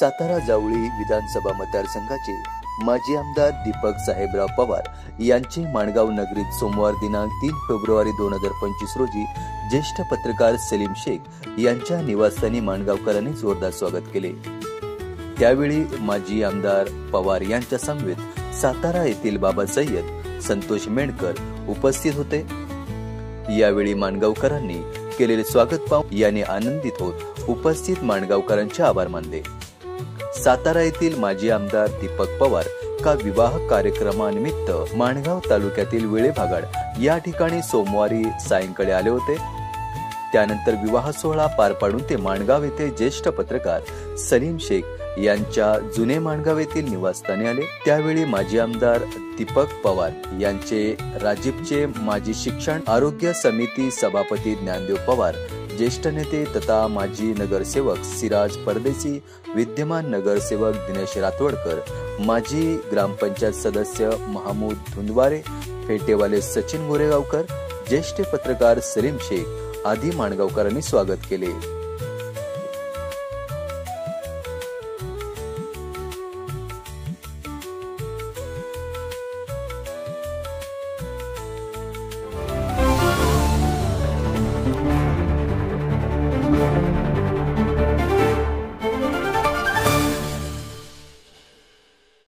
सातारा जावळी विधानसभा मतदारसंघाचे माजी आमदार दीपक साहेबराव पवार यांचे माणगाव नगरीत सोमवार दिनांक 3 फेब्रुवारी 2025 रोजी ज्येष्ठ पत्रकार सलीम शेख यांच्या निवासस्थानी माणगावकरांनी जोरदार स्वागत केले। त्यावेळी माजी आमदार पवार यांच्या समवेत सातारा येथील बाबा सय्यद, संतोष मेंढकर उपस्थित होते। यावेळी माणगावकरांनी केलेले स्वागत पाहून याने आनंदित होत उपस्थित माणगावकरांचे आभार मानले। सातारा येथील माजी आमदार दीपक पवार का विवाह कार्यक्रमानिमित्त माणगाव तालुक्यातील वेळेभागाड या ठिकाणी सोमवारी सायंकाळी आले होते। त्यानंतर विवाह सोहळा पार पाडून ते माणगाव येथे ज्येष्ठ पत्रकार सलीम शेख यांच्या जुने माणगाव येथील निवासस्थानी आले। त्यावेळी माजी आमदार दीपक पवार यांचे राजीवचे माजी शिक्षण आरोग्य समिती सभापती ज्ञानदेव पवार, ज्येष्ठ नेते तथा माजी नगरसेवक सिराज परदेसी, विद्यमान नगरसेवक दिनेश रातवडकर, माजी ग्रामपंचायत सदस्य महमूद धुंदवारे, फेटेवाले सचिन गोरेगावकर, ज्येष्ठ पत्रकार सलीम शेख आदी माणगावकरांनी स्वागत केले।